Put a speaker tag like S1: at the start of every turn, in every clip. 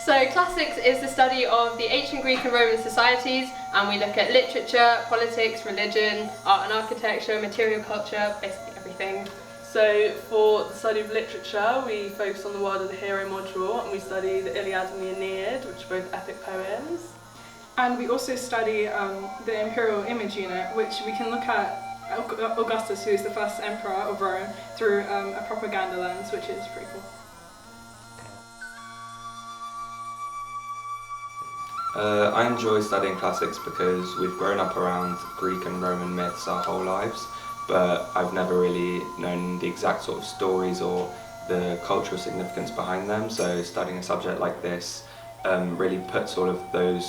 S1: So classics is the study of the ancient Greek and Roman societies, and we look at literature, politics, religion, art and architecture, material culture, basically everything.
S2: So for the study of literature, we focus on the world of the hero module, and we study the Iliad and the Aeneid, which are both epic poems.
S3: And we also study the imperial image unit, which we can look at Augustus, who is the first emperor of Rome, through a propaganda lens, which is pretty cool.
S4: I enjoy studying classics because we've grown up around Greek and Roman myths our whole lives, but I've never really known the exact sort of stories or the cultural significance behind them. So studying a subject like this really puts all of those,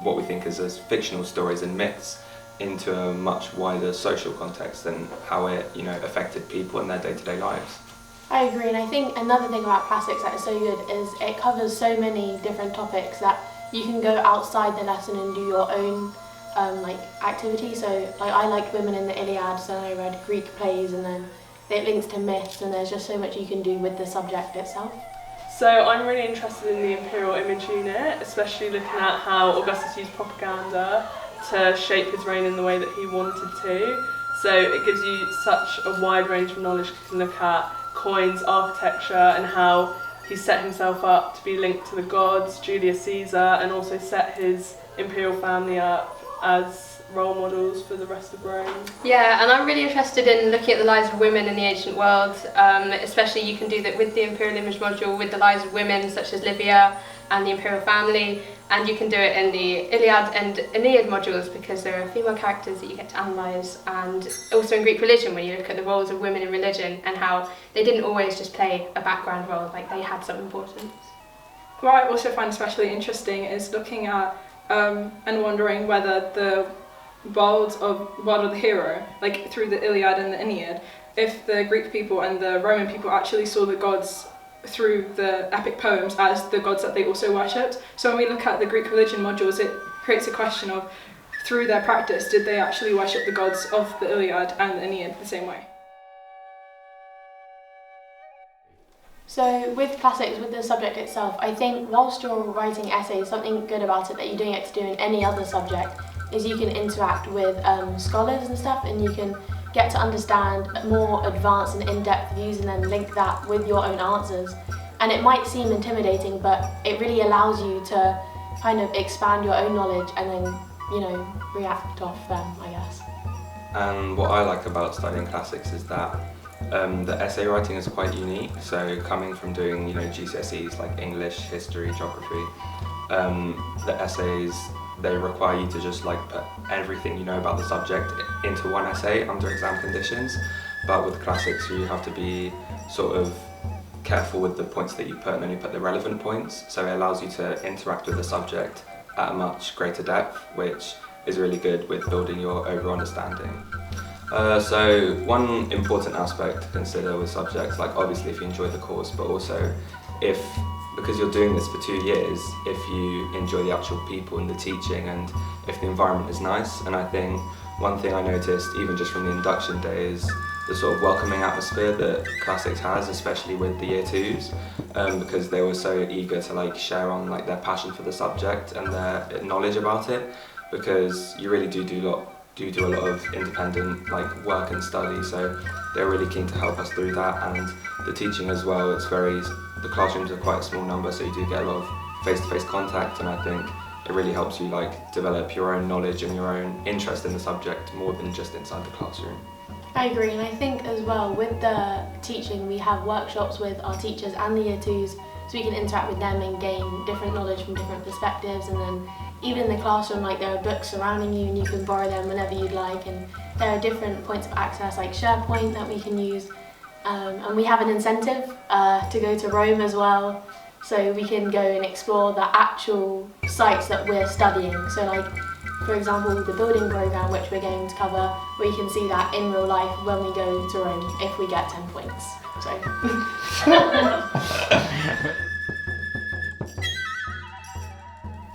S4: what we think is as fictional stories and myths, into a much wider social context and how it, affected people in their day-to-day lives.
S5: I agree, and I think another thing about classics that is so good is it covers so many different topics that you can go outside the lesson and do your own activity. So I liked women in the Iliad, so then I read Greek plays, and then it links to myths, and there's just so much you can do with the subject itself.
S2: So I'm really interested in the imperial image unit, especially looking at how Augustus used propaganda to shape his reign in the way that he wanted to. So it gives you such a wide range of knowledge. You can look at coins, architecture, and how he set himself up to be linked to the gods, Julius Caesar, and also set his imperial family up as role models for the rest of Rome.
S1: Yeah, and I'm really interested in looking at the lives of women in the ancient world, especially you can do that with the imperial image module with the lives of women such as Livia and the imperial family, and you can do it in the Iliad and Aeneid modules because there are female characters that you get to analyse, and also in Greek religion where you look at the roles of women in religion and how they didn't always just play a background role, like they had some importance.
S3: What I also find especially interesting is looking at and wondering whether the world of the hero, like through the Iliad and the Aeneid, if the Greek people and the Roman people actually saw the gods through the epic poems as the gods that they also worshipped. So when we look at the Greek religion modules, it creates a question of, through their practice, did they actually worship the gods of the Iliad and the Aeneid the same way?
S5: So with classics, with the subject itself, I think whilst you're writing essays, something good about it that you don't get to do in any other subject is you can interact with scholars and stuff, and you can get to understand more advanced and in-depth views and then link that with your own answers. And it might seem intimidating, but it really allows you to kind of expand your own knowledge and then, react off them, I guess.
S4: And what I like about studying classics is that the essay writing is quite unique. So coming from doing, GCSEs like English, history, geography, the essays, they require you to just put everything you know about the subject into one essay under exam conditions. But with classics, you have to be sort of careful with the points that you put, and only put the relevant points. So it allows you to interact with the subject at a much greater depth, which is really good with building your overall understanding. So one important aspect to consider with subjects, obviously if you enjoy the course, but also because you're doing this for 2 years, if you enjoy the actual people and the teaching, and if the environment is nice. And I think one thing I noticed, even just from the induction day, is the sort of welcoming atmosphere that classics has, especially with the year 2s, because they were so eager to share on their passion for the subject and their knowledge about it, because you really do a lot of independent work and study, so they're really keen to help us through that. And the teaching as well, the classrooms are quite a small number, so you do get a lot of face-to-face contact, and I think it really helps you develop your own knowledge and your own interest in the subject more than just inside the classroom.
S5: I agree, and I think as well with the teaching we have workshops with our teachers and the year 2s, so we can interact with them and gain different knowledge from different perspectives. And then even in the classroom, there are books surrounding you and you can borrow them whenever you'd like, and there are different points of access like SharePoint that we can use, and we have an incentive to go to Rome as well, so we can go and explore the actual sites that we're studying. So for example, the building programme, which we're going to cover, we can see that in real life when we go to Rome if we get 10 points.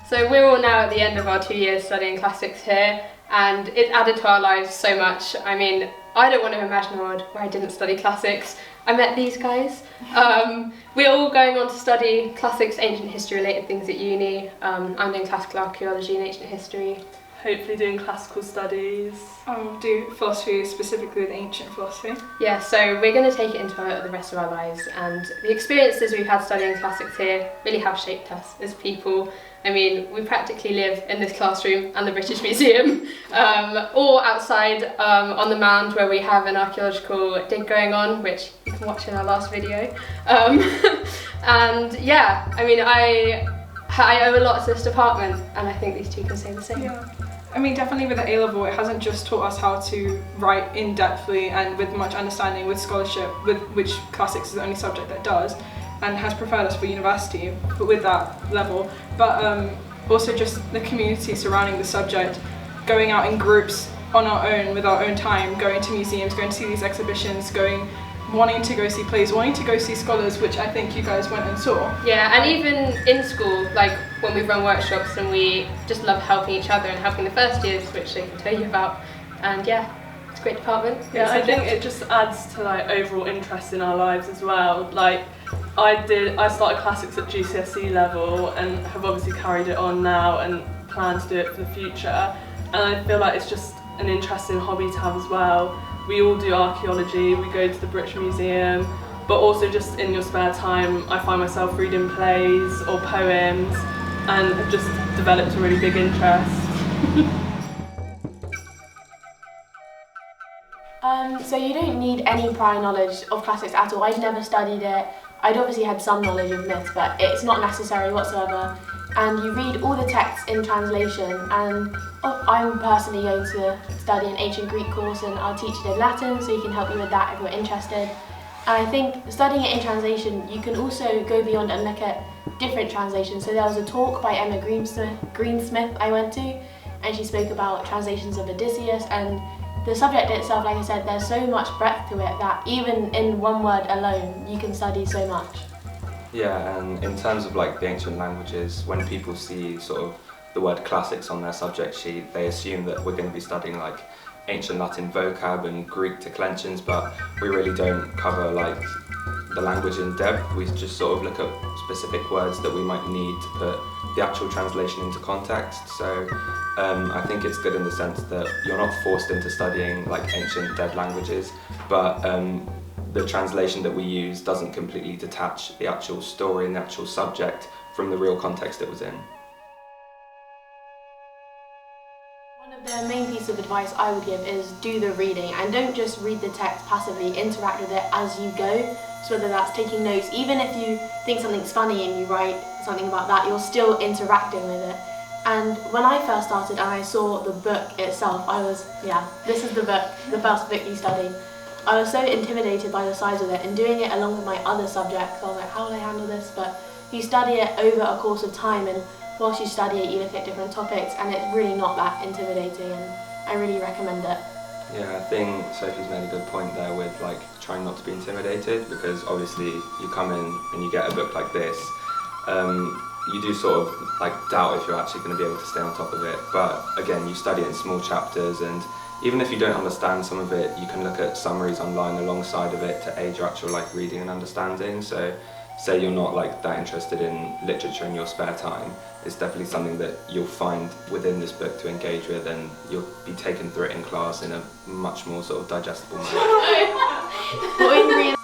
S1: So we're all now at the end of our 2 years studying classics here, and it added to our lives so much. I mean, I don't want to imagine a world where I didn't study classics. I met these guys. We're all going on to study classics, ancient history related things at uni. I'm doing classical archaeology and ancient history.
S2: Hopefully doing classical studies.
S3: I'll do philosophy, specifically with ancient philosophy.
S1: Yeah, so we're going to take it into the rest of our lives, and the experiences we've had studying classics here really have shaped us as people. I mean, we practically live in this classroom and the British Museum, or outside on the mound where we have an archaeological dig going on, which you can watch in our last video. And yeah, I mean, I owe a lot to this department, and I think these two can say the same.
S3: Yeah. I mean, definitely with the A-level, it hasn't just taught us how to write in-depthly and with much understanding, with scholarship, with which classics is the only subject that does, and has prepared us for university, but with that level. But also just the community surrounding the subject, going out in groups on our own, with our own time, going to museums, going to see these exhibitions, wanting to go see plays, wanting to go see scholars, which I think you guys went and saw.
S1: Yeah, and even in school, like when we run workshops, and we just love helping each other and helping the first years, which they can tell you about. And yeah, it's a great department.
S2: Yeah, I think it just adds to like overall interest in our lives as well. Like I started classics at GCSE level and have obviously carried it on now and plan to do it for the future. And I feel like it's just an interesting hobby to have as well. We all do archaeology, we go to the British Museum, but also just in your spare time I find myself reading plays or poems and have just developed a really big interest.
S5: So you don't need any prior knowledge of classics at all. I'd never studied it. I'd obviously had some knowledge of myths, but it's not necessary whatsoever. And you read all the texts in translation, and I'm personally going to study an ancient Greek course, and our teacher did Latin, so he can help you with that if you're interested. And I think studying it in translation, you can also go beyond and look at different translations. So there was a talk by Emma Greensmith I went to, and she spoke about translations of Odysseus, and the subject itself, like I said, there's so much breadth to it that even in one word alone, you can study so much.
S4: Yeah, and in terms of like the ancient languages, when people see sort of the word classics on their subject sheet, they assume that we're going to be studying like ancient Latin vocab and Greek declensions, but we really don't cover like the language in depth. We just sort of look at specific words that we might need to put the actual translation into context. So I think it's good in the sense that you're not forced into studying like ancient dead languages, but the translation that we use doesn't completely detach the actual story and the actual subject from the real context it was in.
S5: One of the main pieces of advice I would give is do the reading, and don't just read the text passively, interact with it as you go. So whether that's taking notes, even if you think something's funny and you write something about that, you're still interacting with it. And when I first started and I saw the book itself, I was, this is the book, the first book you study. I was so intimidated by the size of it, and doing it along with my other subjects, I was like, how will I handle this? But you study it over a course of time, and whilst you study it, you look at different topics, and it's really not that intimidating, and I really recommend it.
S4: Yeah, I think Sophie's made a good point there with like trying not to be intimidated, because obviously you come in and you get a book like this, you do sort of like doubt if you're actually going to be able to stay on top of it. But again, you study it in small chapters, and even if you don't understand some of it, you can look at summaries online alongside of it to aid your actual like reading and understanding. So say you're not like that interested in literature in your spare time, it's definitely something that you'll find within this book to engage with, and you'll be taken through it in class in a much more sort of digestible manner.
S5: What were you reading